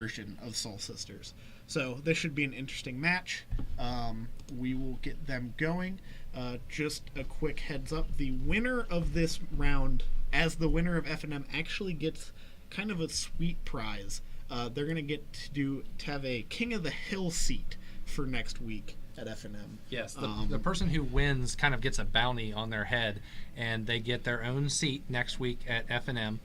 version of Soul Sisters. So this should be an interesting match. We will get them going. Just a quick heads up: the winner of this round, as the winner of FNM, actually gets kind of a sweet prize. They're gonna get to have a King of the Hill seat for next week at FNM. Yes, the person who wins kind of gets a bounty on their head, and they get their own seat next week at FNM,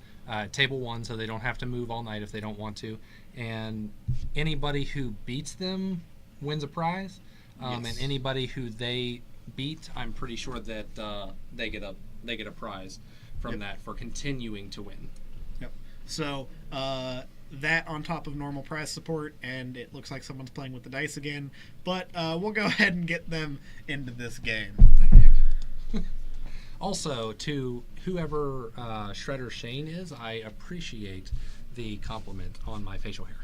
table 1, so they don't have to move all night if they don't want to. And anybody who beats them wins a prize, Yes. and anybody who they beat, I'm pretty sure that they get a prize from that for continuing to win. Yep. So that on top of normal prize support, and it looks like someone's playing with the dice again. But we'll go ahead and get them into this game. What the heck? Also, to whoever Shredder Shane is, I appreciate the compliment on my facial hair.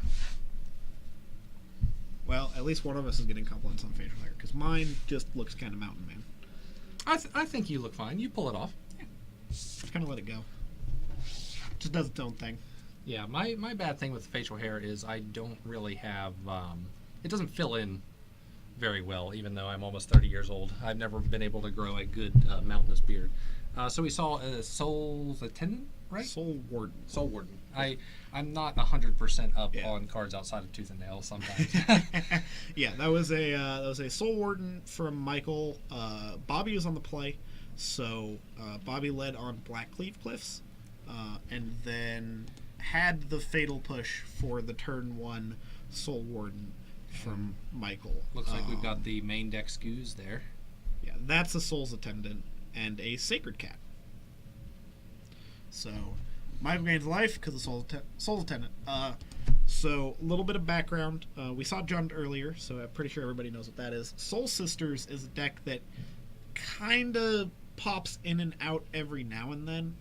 Well, at least one of us is getting compliments on facial hair, because mine just looks kind of mountain man. I think you look fine. You pull it off. Just kind of let it go. Just does its own thing. Yeah, my bad thing with facial hair is I don't really have... it doesn't fill in very well, even though I'm almost 30 years old. I've never been able to grow a good mountainous beard. So we saw a Soul's Attendant, right? Soul Warden. Soul Warden. I'm not 100% up on cards outside of Tooth and Nail sometimes. Yeah, that was a Soul Warden from Michael. Bobbie was on the play, so Bobbie led on Blackcleave Cliffs, and then had the fatal push for the turn 1 Soul Warden from Michael. Looks like we've got the main deck skews there. Yeah, that's a Soul's Attendant and a Sacred Cat. So Michael gains life because of Soul's Attendant. So a little bit of background. We saw Jund earlier, so I'm pretty sure everybody knows what that is. Soul Sisters is a deck that kind of pops in and out every now and then.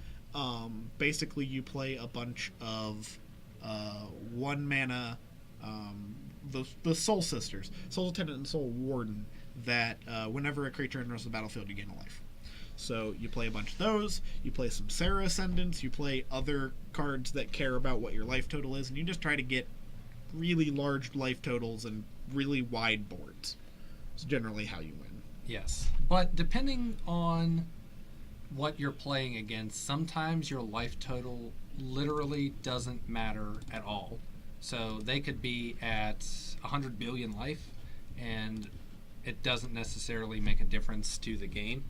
Basically, you play a bunch of 1 mana, the Soul Sisters, Soul Attendant and Soul Warden, that whenever a creature enters the battlefield, you gain a life. So you play a bunch of those, you play some Sarah Ascendants, you play other cards that care about what your life total is, and you just try to get really large life totals and really wide boards. It's generally how you win. Yes, but depending on what you're playing against, sometimes your life total literally doesn't matter at all. So they could be at 100 billion life, and it doesn't necessarily make a difference to the game.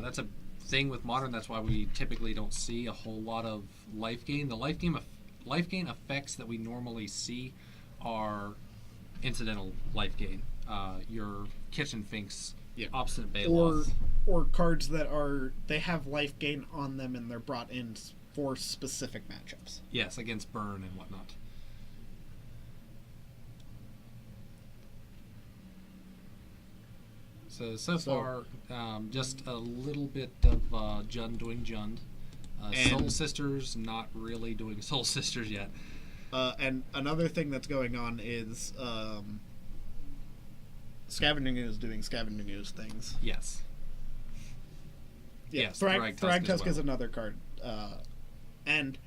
That's a thing with Modern. That's why we typically don't see a whole lot of life gain. The life gain effects that we normally see are incidental life gain. Your Kitchen Finks, Obstinate Baloth. Or cards that they have life gain on them and they're brought in for specific matchups. Yes, against burn and whatnot. So far, just a little bit of Jund doing Jund. Soul Sisters not really doing Soul Sisters yet. And another thing that's going on is Scavenging Ooze doing Scavenging Ooze things. Yes. Yes, Thragtusk is another card. And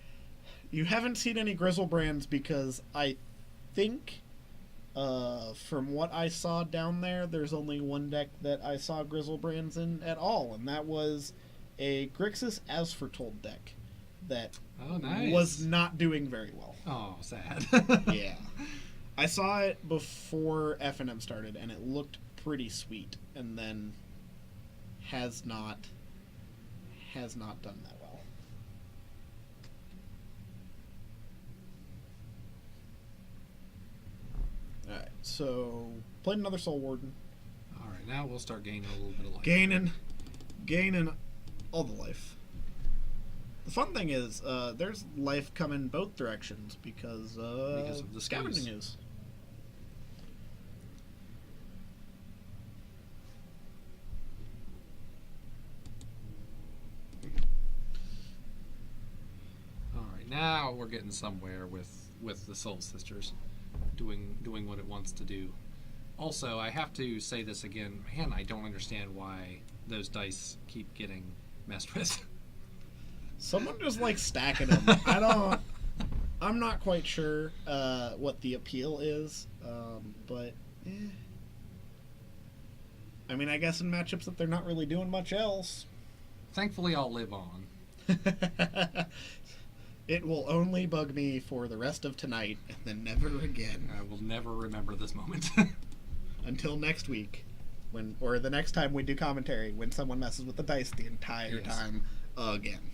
you haven't seen any Grizzlebrands because I think... from what I saw down there's only one deck that I saw Grizzlebrands in at all, and that was a Grixis Asforetold deck that was not doing very well. Oh, sad. Yeah. I saw it before FNM started, and it looked pretty sweet, and then has not done that well. Alright, so played another Soul Warden. Alright, now we'll start gaining a little bit of life. Gaining all the life. The fun thing is, there's life coming both directions because of the Scavenging Ooze. Alright, now we're getting somewhere with the Soul Sisters. Doing what it wants to do. Also, I have to say this again. Man, I don't understand why those dice keep getting messed with. Someone just like stacking them. I I'm not quite sure what the appeal is, but I mean, I guess in matchups that they're not really doing much else. Thankfully, I'll live on. It will only bug me for the rest of tonight and then never again. I will never remember this moment. Until next week, or the next time we do commentary, when someone messes with the dice the entire time again.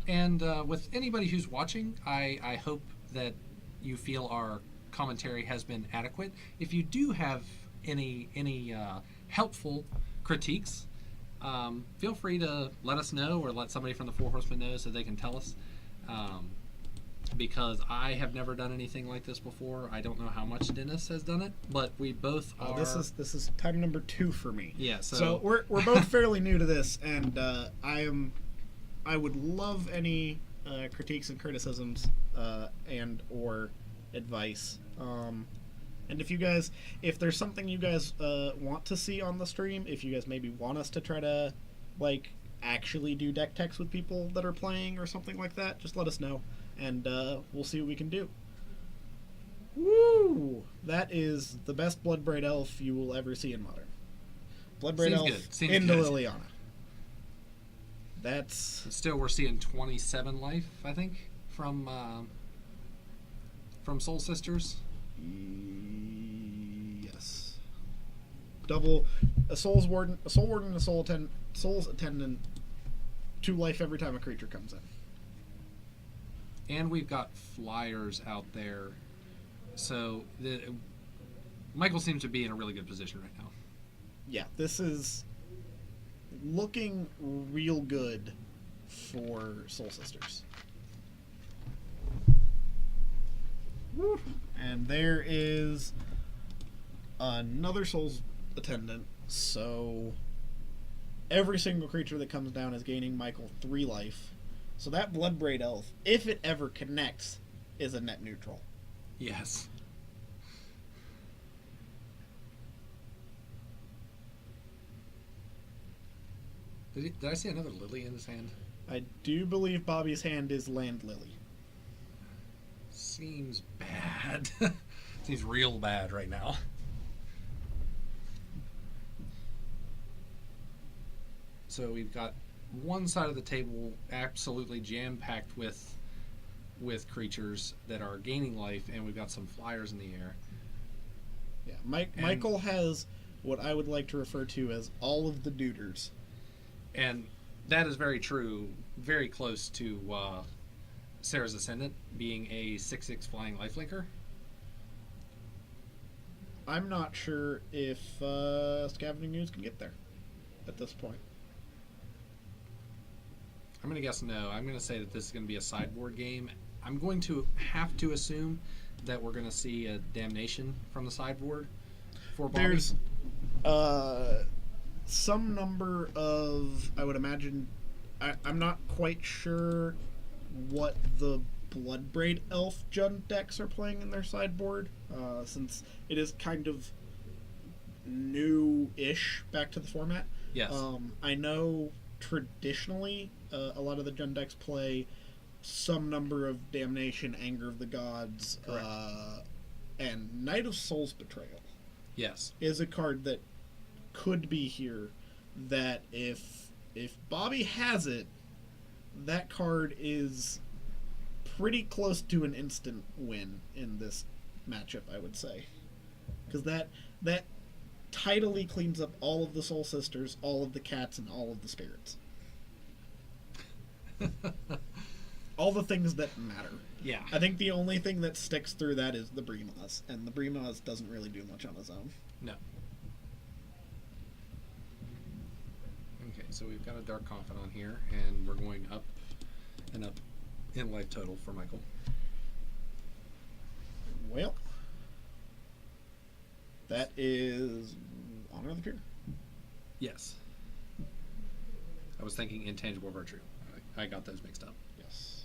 And with anybody who's watching, I hope that you feel our commentary has been adequate. If you do have any helpful critiques, feel free to let us know, or let somebody from the Four Horsemen know so they can tell us. Because I have never done anything like this before. I don't know how much Dennis has done it, but we both are. This is time number 2 for me. Yeah, so we're both fairly new to this, and I would love any critiques and criticisms and or advice. And if there's something you guys want to see on the stream, if you guys maybe want us to try to actually do deck techs with people that are playing or something like that, just let us know, and we'll see what we can do. Woo! That is the best Bloodbraid Elf you will ever see in Modern. Bloodbraid Elf into Liliana. That's... Still, we're seeing 27 life, I think, from Soul Sisters. Yes. Double a Soul Warden, and a Soul's Attendant. 2 life every time a creature comes in. And we've got flyers out there. So Michael seems to be in a really good position right now. Yeah, this is looking real good for Soul Sisters. Woo. And there is another Soul's Attendant, so every single creature that comes down is gaining Michael 3 life. So that Bloodbraid Elf, if it ever connects, is a net neutral. Yes. Did I see another lily in his hand? I do believe Bobbie's hand is Land Lily. Seems bad. Seems real bad right now. So we've got one side of the table absolutely jam-packed with creatures that are gaining life, and we've got some flyers in the air. Yeah, Michael has what I would like to refer to as all of the duders. And that is very true, very close to Sarah's Ascendant being a 6/6 flying lifelinker. I'm not sure if Scavenging News can get there at this point. I'm going to guess no. I'm going to say that this is going to be a sideboard game. I'm going to have to assume that we're going to see a Damnation from the sideboard for Bobbie. There's some number of, I would imagine, I'm not quite sure what the Bloodbraid Elf Jund decks are playing in their sideboard, since it is kind of new-ish back to the format. Yes. I know traditionally a lot of the Jund decks play some number of Damnation, Anger of the Gods, and Night of Soul's Betrayal. Yes. Is a card that could be here, that if Bobbie has it, that card is pretty close to an instant win in this matchup, I would say. Because that tidily cleans up all of the Soul Sisters, all of the cats, and all of the spirits. All the things that matter. Yeah. I think the only thing that sticks through that is the Bremas, and the Bremas doesn't really do much on his own. No. Okay, so we've got a Dark Confidant here, and we're going up and up in life total for Michael. Well, that is Honor of the Pure. Yes. I was thinking Intangible Virtue. I got those mixed up. Yes.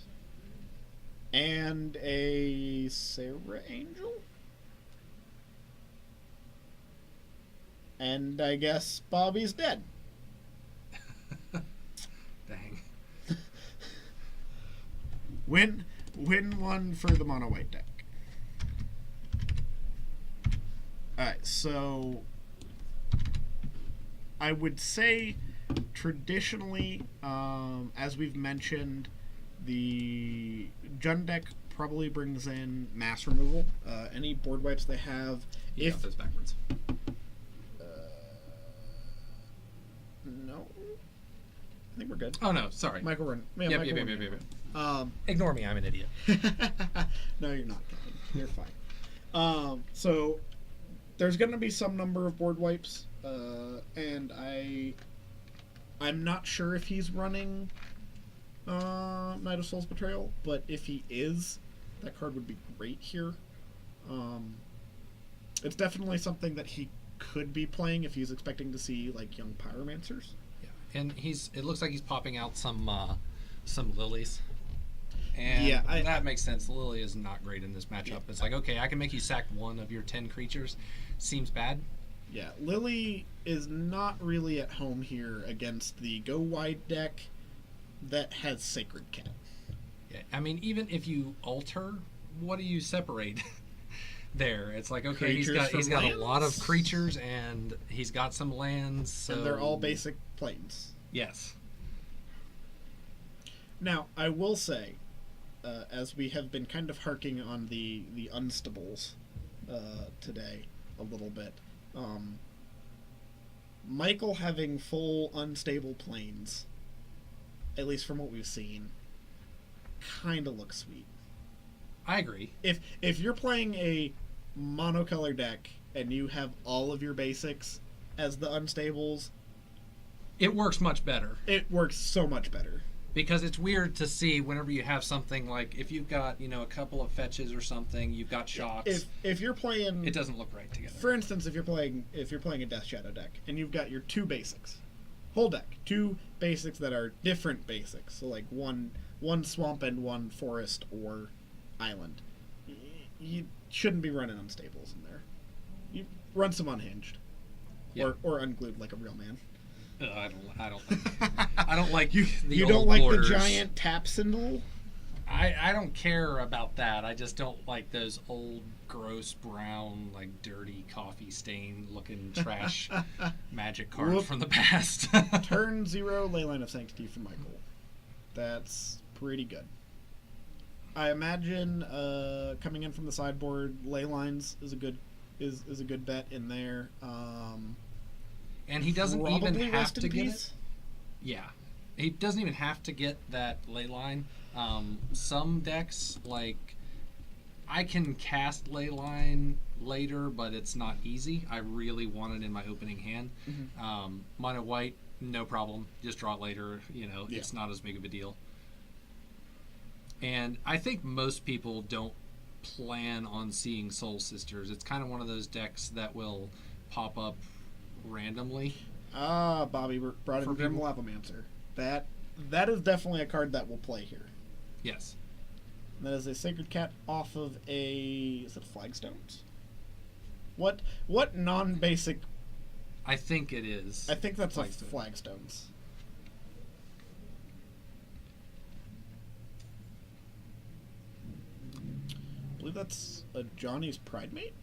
And a Sarah Angel? And I guess Bobbie's dead. Dang. When Win one for the mono white deck. Alright, so I would say traditionally, as we've mentioned, the Jund deck probably brings in mass removal. Any board wipes they have. You got those backwards. No. I think we're good. Oh, no, sorry. Michael run. Yep. Ignore me, I'm an idiot. No, you're not, Kevin. You're fine. So there's going to be some number of board wipes, and I'm not sure if he's running Knight of Souls Betrayal, but if he is, that card would be great here. It's definitely something that he could be playing if he's expecting to see like young pyromancers. Yeah, and it looks like he's popping out some lilies. And yeah, that makes sense. Lily is not great in this matchup. Yeah. It's like, okay, I can make you sack one of your 10 creatures. Seems bad. Yeah, Lily is not really at home here against the go wide deck that has Sacred Cat. Yeah, I mean, even if you alter, what do you separate? There, it's like, okay, he's got a lot of creatures and he's got some lands, so... and they're all basic plains. Yes. Now, I will say, as we have been kind of harking on the unstables today a little bit, Michael having full unstable plains, at least from what we've seen, kind of looks sweet. I agree. If you're playing a monocolor deck and you have all of your basics as the unstables, it works much better. It works so much better. Because it's weird to see whenever you have something like, if you've got, a couple of fetches or something, you've got shocks. If you're playing, it doesn't look right together. For instance, if you're playing a Death Shadow deck and you've got your two basics, whole deck, two basics that are different basics, so like one swamp and one forest or island, you shouldn't be running unstables in there. You run some unhinged, or unglued like a real man. I don't like you. You don't like borders. The giant tap symbol. I don't care about that. I just don't like those old, gross, brown, like dirty coffee stain looking trash magic cards from the past. Turn 0 Leyline of Sanctity for Michael. That's pretty good. I imagine coming in from the sideboard, Leylines is a good bet in there. And he doesn't even have to get it. Yeah, he doesn't even have to get that Leyline. Some decks, like, I can cast Leyline later, but it's not easy. I really want it in my opening hand. Mm-hmm. Mono white, no problem. Just draw it later. It's not as big of a deal. And I think most people don't plan on seeing Soul Sisters. It's kind of one of those decks that will pop up randomly. Bobbie brought in Grim Lavamancer. That is definitely a card that will play here. Yes. And that is a Sacred Cat off of is it Flagstones? What non-basic? I think it is. I think that's Flagstones. I believe that's a Johnny's Pridemate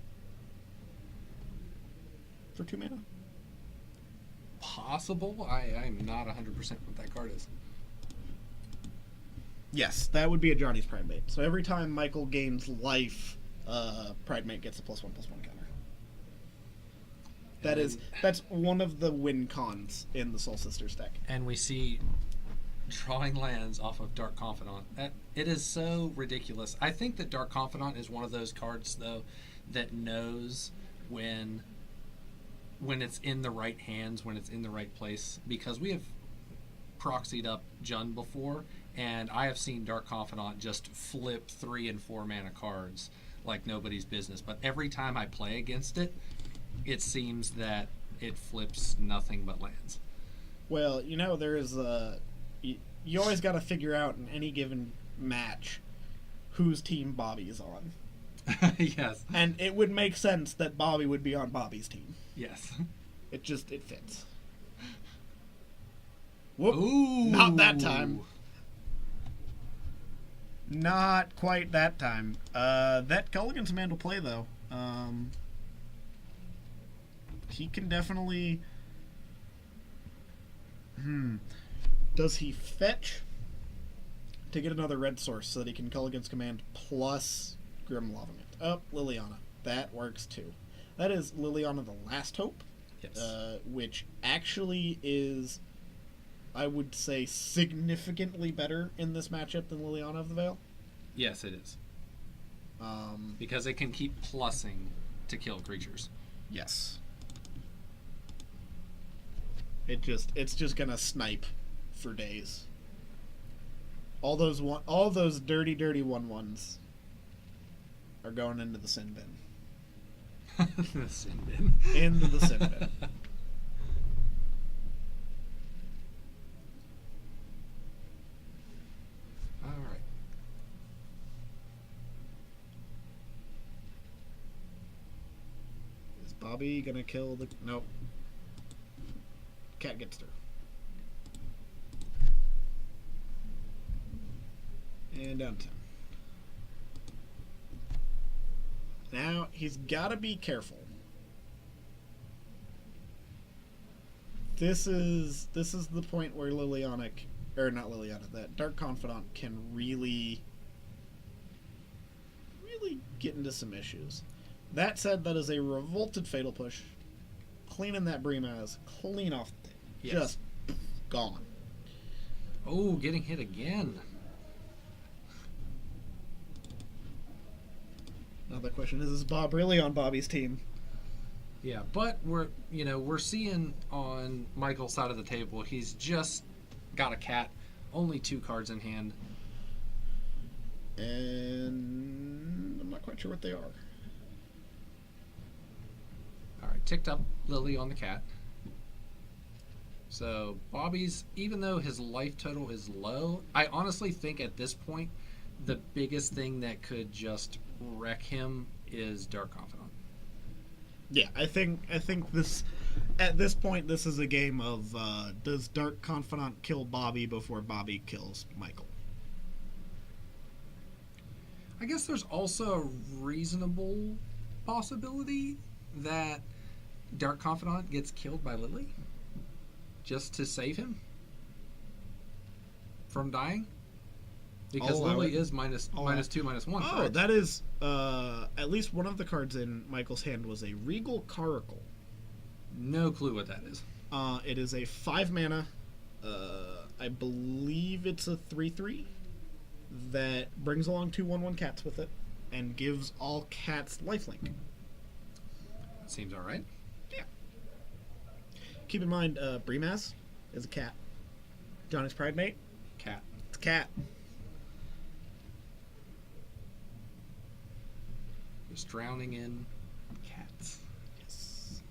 for 2 mana. Possible. I'm not 100% what that card is. Yes, that would be a Johnny's Pridemate. So every time Michael gains life, Pridemate gets a +1/+1 counter. That's one of the win cons in the Soul Sisters deck. And we see drawing lands off of Dark Confidant. It is so ridiculous. I think that Dark Confidant is one of those cards, though, that knows when it's in the right hands, when it's in the right place, because we have proxied up Jund before, and I have seen Dark Confidant just flip 3 and 4 mana cards like nobody's business. But every time I play against it, it seems that it flips nothing but lands. Well, there is you always got to figure out in any given match whose team Bobbie is on. Yes. And it would make sense that Bobbie would be on Bobbie's team. Yes. It fits. Whoop. Ooh. Not that time. Not quite that time. That Gulligan's man will play, though. He can definitely... Does he fetch to get another red source so that he can Gulligan's command plus Grim Lavament? Oh, Liliana. That works, too. That is Liliana the Last Hope. Yes. Which actually is, I would say, significantly better in this matchup than Liliana of the Veil. Yes, it is. Because it can keep plussing to kill creatures. Yes. It's just gonna snipe for days. All those dirty 1/1s are going into the sin bin. The sin bin. Into the sin bin. All right. Is Bobbie gonna kill the... Nope. Cat gets through. And down 10. Now, he's got to be careful. This is the point where that Dark Confidant can really get into some issues. That said, that is a revolted Fatal Push. Cleaning that Breamaz clean off the thing. Yes. Just gone. Oh, getting hit again. Now the question is Bob really on Bobbie's team? Yeah, but we're seeing on Michael's side of the table, he's just got a cat, only 2 cards in hand. And I'm not quite sure what they are. All right, ticked up Lily on the cat. So Bobbie's, even though his life total is low, I honestly think at this point, the biggest thing that could just wreck him is Dark Confidant. Yeah, I think this at this point this is a game of does Dark Confidant kill Bobbie before Bobbie kills Michael? I guess there's also a reasonable possibility that Dark Confidant gets killed by Lily just to save him from dying. Because Lily is minus 2, -1. Oh, correct? that is at least one of the cards in Michael's hand was a Regal Caracal. No clue what that is. It is a 5 mana. I believe it's a 3/3 that brings along 2 1/1 cats with it and gives all cats lifelink. Seems all right. Yeah. Keep in mind, Breamaz is a cat. Johnny's Pride Mate? Cat. It's a cat. Just drowning in cats. Yes.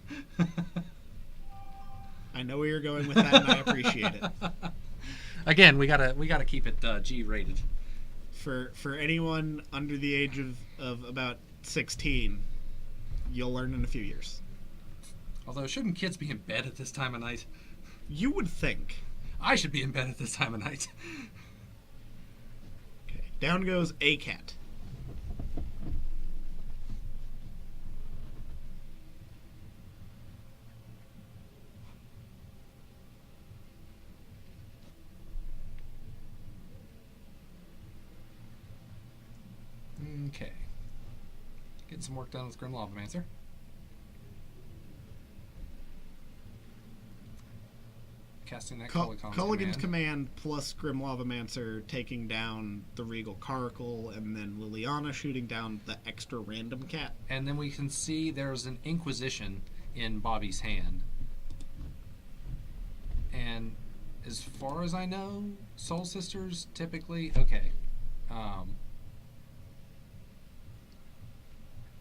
I know where you're going with that, and I appreciate it. Again, we gotta keep it G-rated. For anyone under the age of about 16, you'll learn in a few years. Although, shouldn't kids be in bed at this time of night? You would think. I should be in bed at this time of night. Okay, down goes a cat. Okay. Getting some work done with Grim Lavamancer. Casting that Culligan's command plus Grim Lavamancer taking down the Regal Caracal, and then Liliana shooting down the extra random cat. And then we can see there's an Inquisition in Bobbie's hand. And as far as I know, Soul Sisters typically... Okay.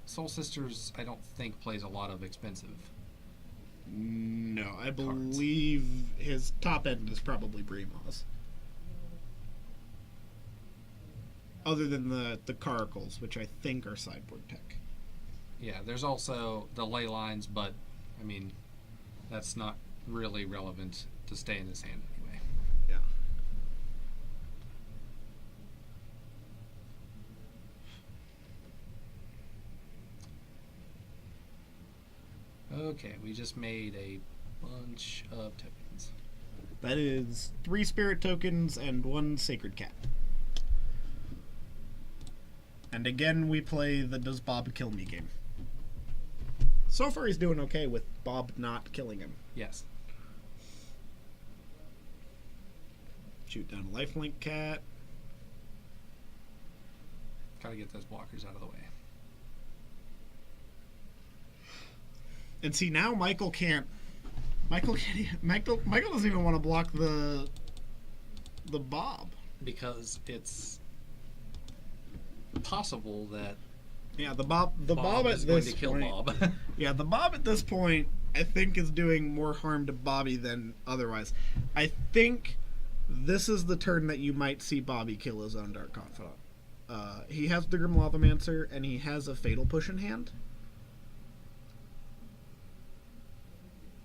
Soul Sisters, I don't think, plays a lot of expensive. No, I believe his top end is probably Breamaz. Other than the Caracals, which I think are sideboard tech. Yeah, there's also the ley lines, but, I mean, that's not really relevant to stay in his hand anyway. Yeah. Okay, we just made a bunch of tokens. That is 3 spirit tokens and 1 sacred cat. And again, we play the Does Bob Kill Me game. So far, he's doing okay with Bob not killing him. Yes. Shoot down a lifelink cat. Gotta get those blockers out of the way. And see, now Michael can't. Michael doesn't even want to block the Bob. Because it's possible that Yeah, the Bob at is going this to kill point. Bob. Yeah, the Bob at this point, I think, is doing more harm to Bobbie than otherwise. I think this is the turn that you might see Bobbie kill his own Dark Confidant. He has the Grim Lavamancer, and he has a Fatal Push in hand.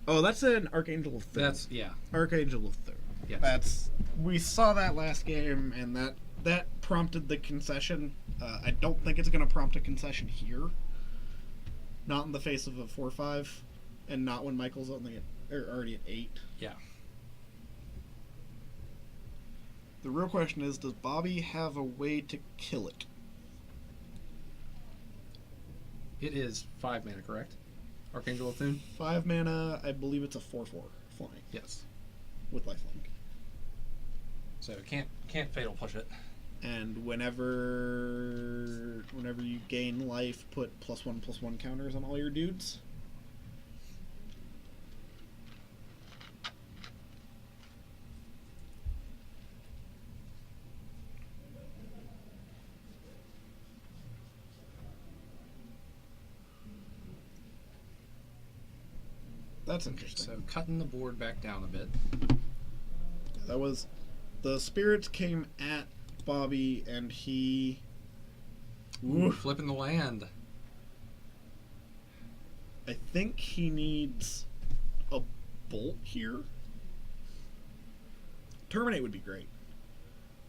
Oh, that's an Archangel of Third. Yeah. Archangel of Third. Yes. We saw that last game, and that prompted the concession. I don't think it's going to prompt a concession here. Not in the face of a 4-5, and not when Michael's already at 8. Yeah. The real question is, does Bobbie have a way to kill it? It is 5 mana, correct? Archangel of Thune? 5 mana, I believe it's a 4-4 flying. Yes. With lifelink. So can't fatal push it. And whenever you gain life, put +1/+1 counters on all your dudes. That's interesting. So cutting the board back down a bit. That was the spirits came at Bobbie, and he Flipping the land. I think he needs a bolt here. Terminate would be great.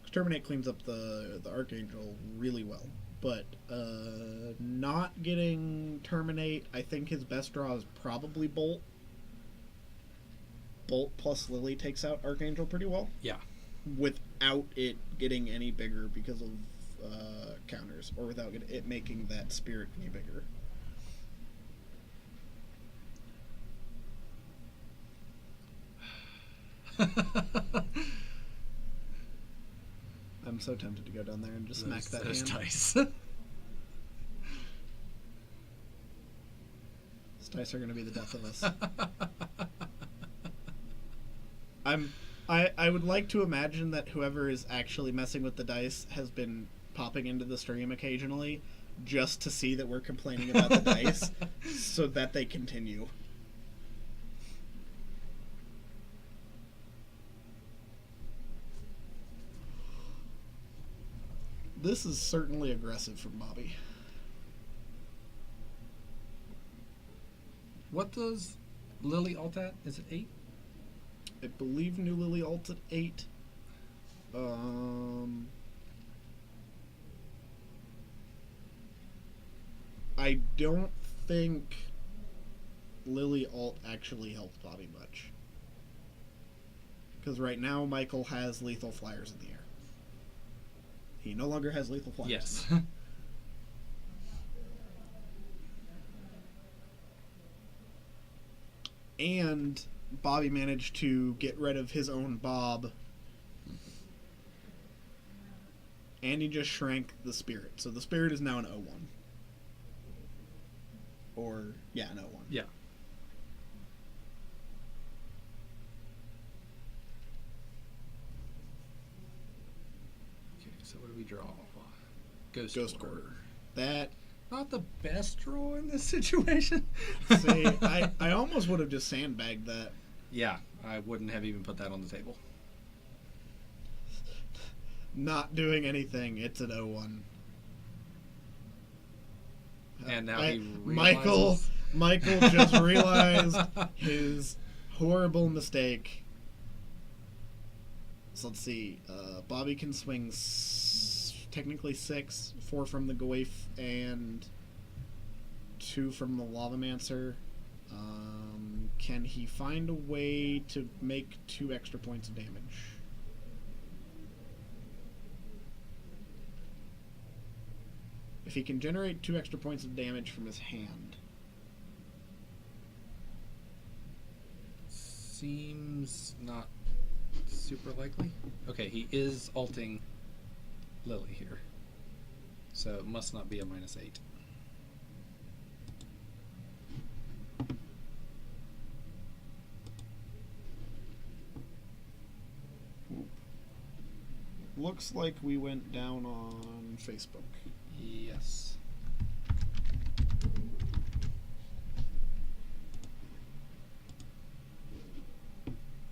'Cause Terminate cleans up the Archangel really well. But not getting Terminate, I think his best draw is probably Bolt. Bolt plus Lily takes out Archangel pretty well. Yeah. Without it getting any bigger because of counters, or without it making that spirit any bigger. I'm so tempted to go down there and just smack that those hand. dice. Those dice are going to be the death of us. I would like to imagine that whoever is actually messing with the dice has been popping into the stream occasionally just to see that we're complaining about the dice so that they continue. This is certainly aggressive from Bobbie. What does Lily alt at? Is it 8? I believe New Lily ults at 8. I don't think Lily alt actually helps Bobbie much. Because right now Michael has lethal flyers in the air. He no longer has lethal flyers. Yes. And Bobbie managed to get rid of his own Bob. And he just shrank the spirit. So the spirit is now an 0-1. Or, yeah, an 0-1. Yeah. Okay, so what do we draw? Ghost Quarter. That, not the best draw in this situation. see, I almost would have just sandbagged that. Yeah, I wouldn't have even put that on the table. Not doing anything, it's an 0-1. And now he realizes... Michael just realized his horrible mistake. So let's see. Bobbie can swing technically 6, 4 from the Goif and 2 from the Lavamancer. Can he find a way to make 2 extra points of damage? If he can generate 2 extra points of damage from his hand. Seems not super likely. Okay, he is ulting Lily here. So it must not be a -8. Looks like we went down on Facebook. Yes.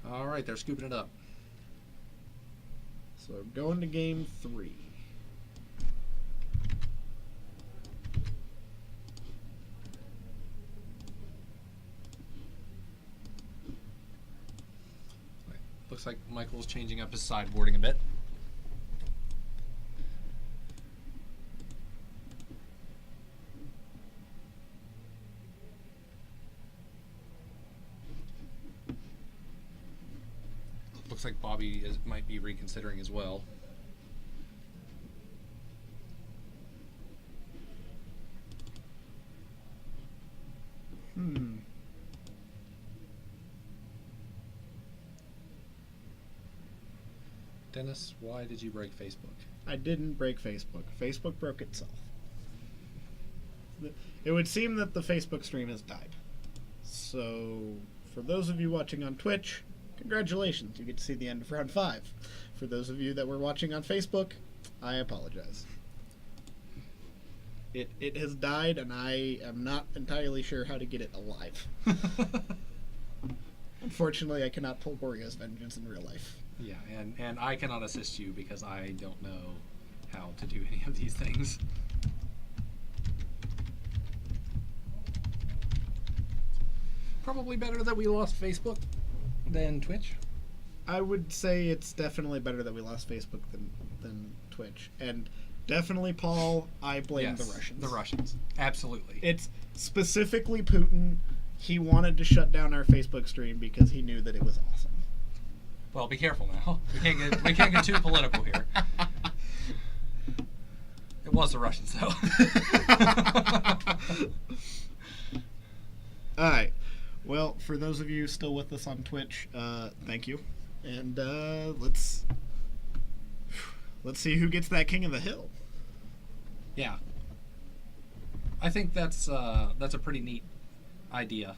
All right, they're scooping it up. So going to game 3. Looks like Michael's changing up his sideboarding a bit. Looks like Bobbie might be reconsidering as well. Dennis, why did you break Facebook? I didn't break Facebook. Facebook broke itself. It would seem that the Facebook stream has died. So, for those of you watching on Twitch, congratulations, you get to see the end of round 5. For those of you that were watching on Facebook, I apologize. It has died, and I am not entirely sure how to get it alive. Unfortunately, I cannot pull Wario's Vengeance in real life. Yeah, and I cannot assist you because I don't know how to do any of these things. Probably better that we lost Facebook than Twitch. I would say it's definitely better that we lost Facebook than Twitch. And definitely, Paul, I blame the Russians. The Russians. Absolutely. It's specifically Putin. He wanted to shut down our Facebook stream because he knew that it was awesome. Well, be careful now. We can't get too political here. It was the Russians, though. All right. Well, for those of you still with us on Twitch, thank you, and let's see who gets that King of the Hill. Yeah. I think that's a pretty neat idea.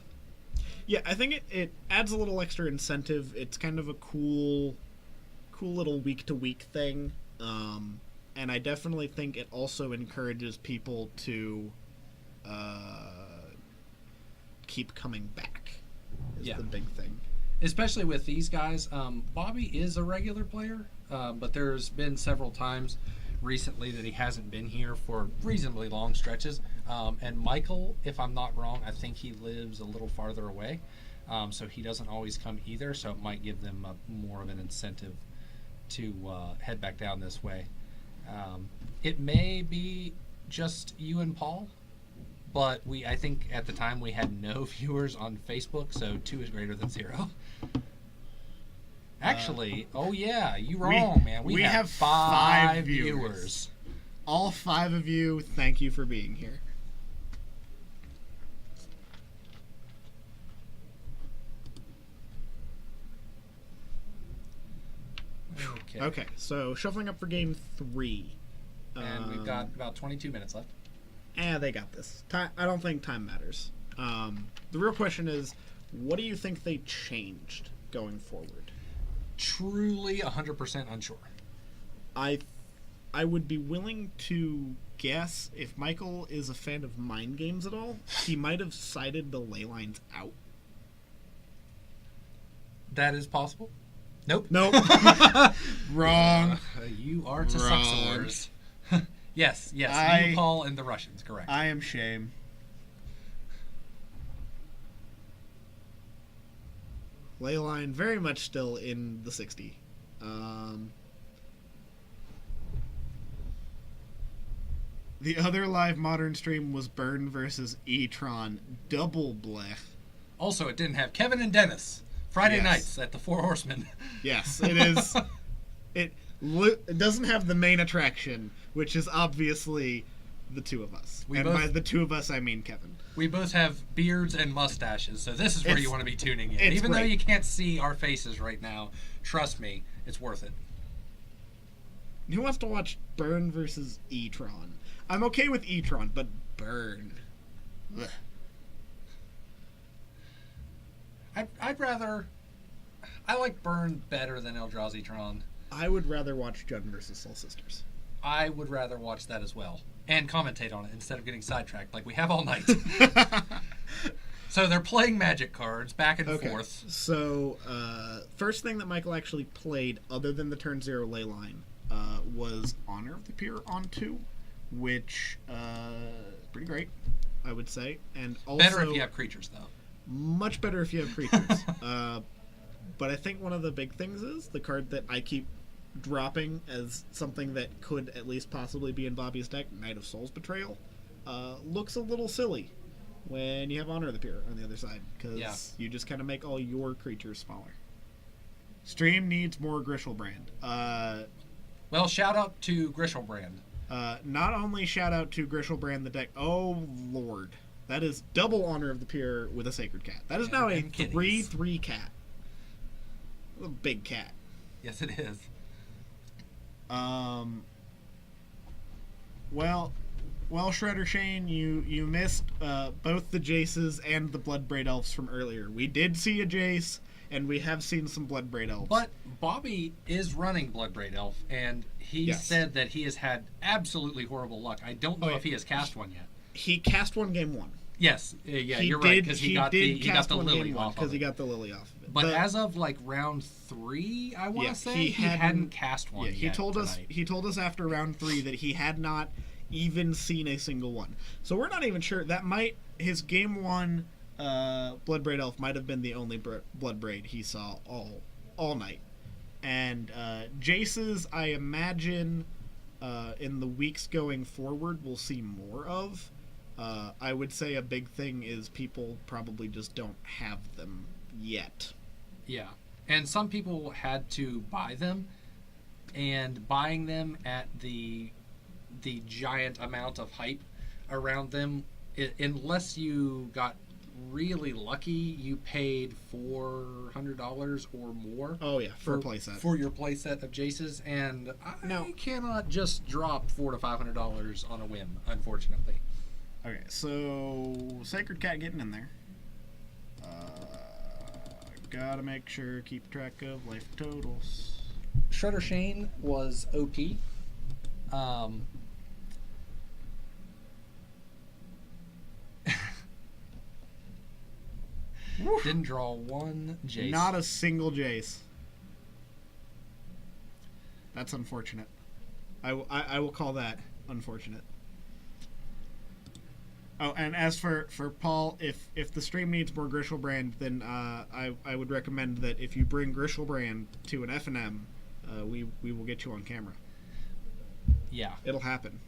Yeah, I think it adds a little extra incentive. It's kind of a cool little week-to-week thing. And I definitely think it also encourages people to keep coming back is the big thing. Especially with these guys. Bobbie is a regular player, but there's been several times recently that he hasn't been here for reasonably long stretches. And Michael, if I'm not wrong, I think he lives a little farther away, so he doesn't always come either, so it might give them more of an incentive to head back down this way. It may be just you and Paul, but I think at the time we had no viewers on Facebook, so 2 is greater than 0. Actually, you wrong, man. We have 5 viewers. All 5 of you, thank you for being here. Okay, so shuffling up for game 3. And we've got about 22 minutes left. They got this. I don't think time matters. The real question is, what do you think they changed going forward? Truly 100% unsure. I would be willing to guess if Michael is a fan of mind games at all, he might have cited the ley lines out. That is possible. Nope. Wrong. You are to sucksores. Yes, you, Paul, and the Russians, correct. I am shame. Leyline very much still in the 60. The other live modern stream was Burn versus E-Tron. Double blech. Also, it didn't have Kevin and Dennis Friday Yes. nights at the Four Horsemen. Yes, it is. It doesn't have the main attraction, which is obviously the two of us. By the two of us, I mean Kevin. We both have beards and mustaches, so this is where you want to be tuning in. Even though great. you can't see our faces right now, trust me, it's worth it. Who wants to watch Burn versus E-Tron? I'm okay with E-Tron, but Burn. Ugh. I'd rather... I like Burn better than Eldrazi Tron. I would rather watch Jund versus Soul Sisters. I would rather watch that as well. And commentate on it instead of getting sidetracked like we have all night. So they're playing Magic cards back and forth. So, first thing that Michael actually played, other than the turn 0 ley line, was Honor of the Pure on 2, which is pretty great, I would say. And also, better if you have creatures, though. Much better if you have creatures. But I think one of the big things is the card that I keep dropping as something that could at least possibly be in Bobbie's deck, Knight of Souls Betrayal, looks a little silly when you have Honor of the Pure on the other side, because you just kind of make all your creatures smaller. Stream needs more Grishelbrand. Well, shout out to Grishelbrand. Not only shout out to Grishelbrand the deck, oh lord, that is double Honor of the Pure with a Sacred Cat. That is now a 3/3 cat. A big cat. Yes, it is. Well, Shredder Shane, you missed both the Jaces and the Bloodbraid Elves from earlier. We did see a Jace, and we have seen some Bloodbraid Elves. But Bobbie is running Bloodbraid Elf, and he said that he has had absolutely horrible luck. I don't know if he has cast one yet. He cast one game 1. Yes, you're right, because he got the lily off. Because he got the lily off of it. But as of like round 3, I want to say he hadn't cast one. He told us after round 3 that he had not even seen a single one. So we're not even sure. That might his game 1 Bloodbraid Elf might have been the only Bloodbraid he saw all night. And Jace's, I imagine, in the weeks going forward, we'll see more of. I would say a big thing is people probably just don't have them yet. Yeah. And some people had to buy them, and buying them at the giant amount of hype around them, unless you got really lucky, you paid $400 or more. Oh yeah, for a playset. For your playset of Jace's, and I cannot just drop $400 to $500 on a whim, unfortunately. Okay, so Sacred Cat getting in there. Gotta make sure, keep track of life totals. Shredder Shane was OP. Didn't draw one Jace. Not a single Jace. That's unfortunate. I will call that unfortunate. Oh, and as for Paul, if the stream needs more Grishelbrand, then I would recommend that if you bring Grishelbrand to an F&M, we will get you on camera. Yeah. It'll happen.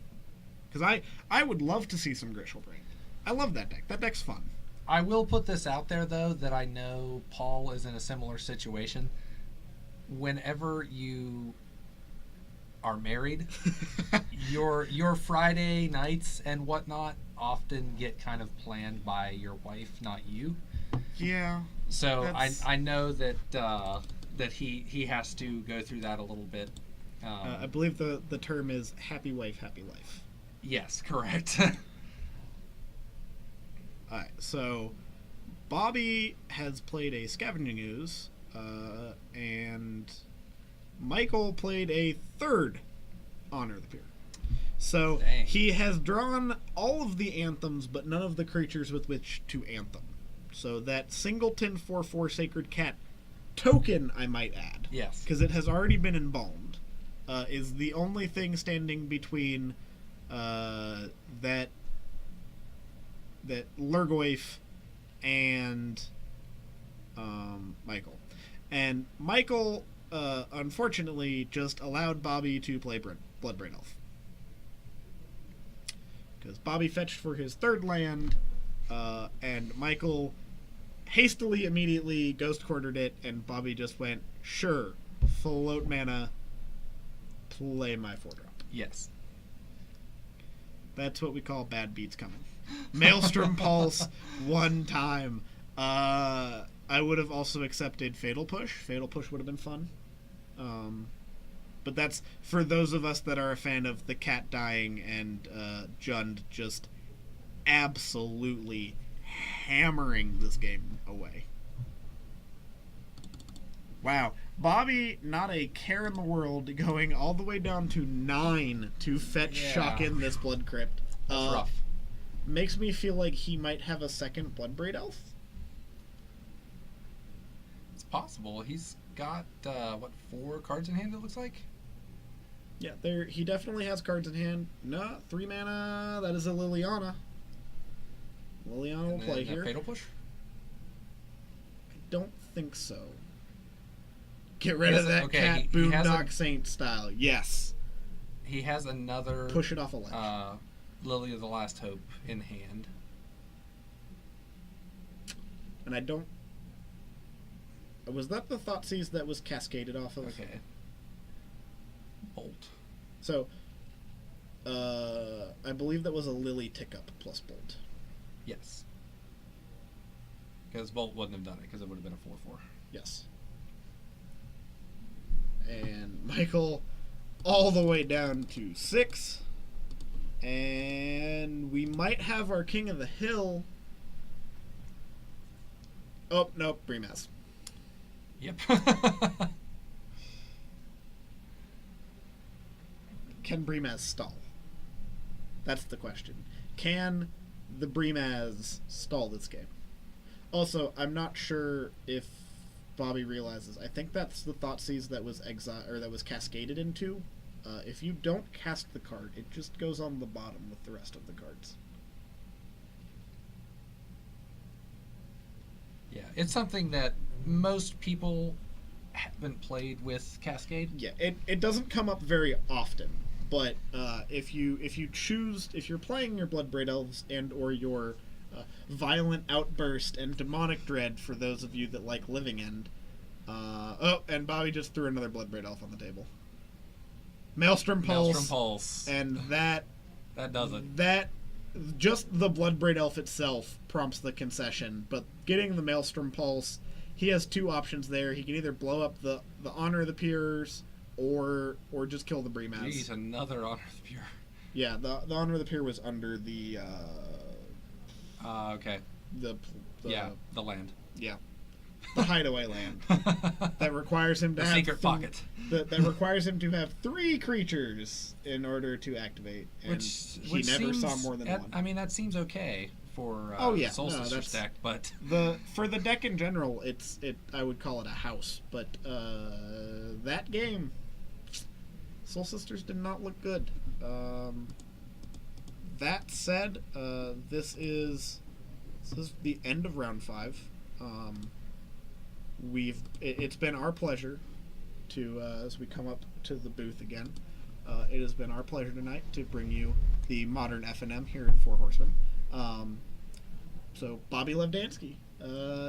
Because I would love to see some Grishelbrand. I love that deck. That deck's fun. I will put this out there, though, that I know Paul is in a similar situation. Whenever you are married, your Friday nights and whatnot often get kind of planned by your wife, not you. Yeah. So I know that that he has to go through that a little bit. I believe the term is happy wife, happy life. Yes, correct. Alright, so Bobbie has played a Scavenging Ooze, and Michael played a third Honor of the Pure. So Dang. he has drawn all of the anthems, but none of the creatures with which to anthem. So that singleton 4/4 Sacred Cat token, I might add, Yes. because it has already been embalmed, is the only thing standing between that Lurgoyf and Michael. And Michael, unfortunately, just allowed Bobbie to play Bloodbraid Elf. Because Bobbie fetched for his third land, and Michael hastily, immediately ghost quartered it, and Bobbie just went, sure, float mana, play my 4-drop. Yes. That's what we call bad beats coming. Maelstrom Pulse, one time. I would have also accepted Fatal Push. Fatal Push would have been fun. But that's for those of us that are a fan of the cat dying and Jund just absolutely hammering this game away. Wow. Bobbie, not a care in the world, going all the way down to 9 to fetch Shock in this Blood Crypt. That's rough. Makes me feel like he might have a second Bloodbraid Elf. It's possible. He's got, 4 cards in hand, it looks like? Yeah, he definitely has cards in hand. No, 3 mana. That is a Liliana. Liliana will play here. Fatal Push? I don't think so. Get rid of that cat Boondock Saint style. Yes. He has another... Push it off a ledge. Lily of the Last Hope in hand. And I don't... Was that the Thoughtseize that was cascaded off of? Okay. Bolt. So, I believe that was a Lily tick-up plus Bolt. Yes. Because Bolt wouldn't have done it, because it would have been a 4/4. Yes. And Michael all the way down to 6. And we might have our King of the Hill. Oh, nope, Bremas. Yep. Can Bremas stall? That's the question. Can the Bremas stall this game? Also, I'm not sure if Bobbie realizes. I think that's the Thoughtseize that was that was cascaded into. If you don't cast the card, it just goes on the bottom with the rest of the cards. Yeah, it's something that most people haven't played with Cascade. Yeah, it doesn't come up very often, but if you're playing your Bloodbraid Elves and or your Violent Outburst and Demonic Dread, for those of you that like Living End. And Bobbie just threw another Bloodbraid Elf on the table. Maelstrom Pulse. And that does it. That just the Bloodbraid Elf itself prompts the concession, but getting the Maelstrom Pulse, he has 2 options there. He can either blow up the Honor of the Peers or just kill the Bremas. Jeez, another Honor of the Peer. Yeah, the Honor of the Peer was under the okay. The land. Yeah. The hideaway land that requires him to the have secret pocket. That requires him to have 3 creatures in order to activate, and he never saw more than 1. I mean, that seems okay for Soul Sister stack, but for the deck in general, I would call it a house. But that game, Soul Sisters did not look good. That said, this is the end of round 5. It's been our pleasure to as we come up to the booth again. It has been our pleasure tonight to bring you the modern FNM here at Four Horsemen. So Bobbie Levdansky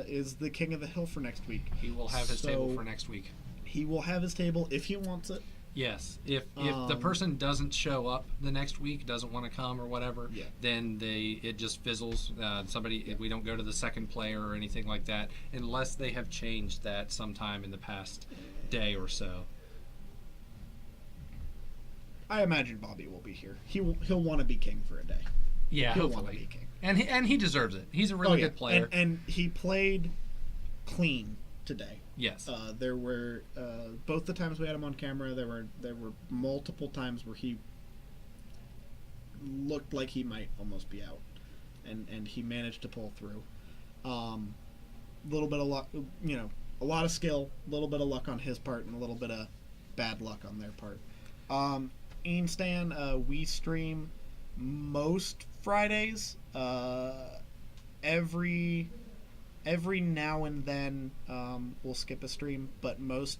is the King of the Hill for next week. He will have his table for next week. He will have his table if he wants it. Yes, if the person doesn't show up the next week, doesn't want to come or whatever, then it just fizzles. We don't go to the second player or anything like that unless they have changed that sometime in the past day or so. I imagine Bobbie will be here. He'll want to be king for a day. Yeah, he'll hopefully. want to be king, and he deserves it. He's a really good player, and he played clean today. Yes. There were both the times we had him on camera. There were multiple times where he looked like he might almost be out, and he managed to pull through. A little bit of luck, a lot of skill, a little bit of luck on his part, and a little bit of bad luck on their part. Ian Stan, we stream most Fridays. Every now and then we'll skip a stream, but most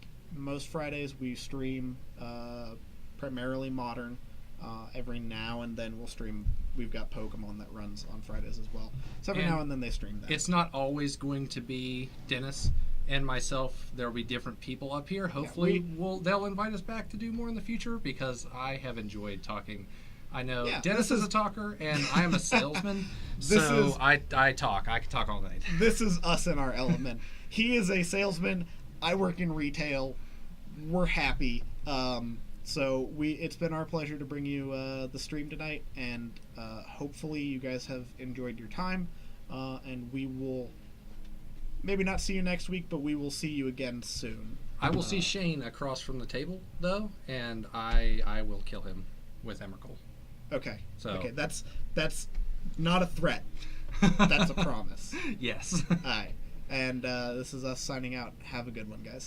Fridays we stream primarily modern. Every now and then we'll stream we've got Pokemon that runs on Fridays as well. So every And now and then they stream that. It's not always going to be Dennis and myself. There will be different people up here. Hopefully, they'll invite us back to do more in the future because I have enjoyed talking. I know Dennis is a talker and I am a salesman, so I talk. I can talk all night. This is us in our element. He is a salesman. I work in retail. We're happy. So it's been our pleasure to bring you the stream tonight, and hopefully you guys have enjoyed your time. And we will maybe not see you next week, but we will see you again soon. I will see Shane across from the table though, and I will kill him with Emrakul. Okay. So okay, that's not a threat. That's a promise. Yes. All right. And this is us signing out. Have a good one, guys.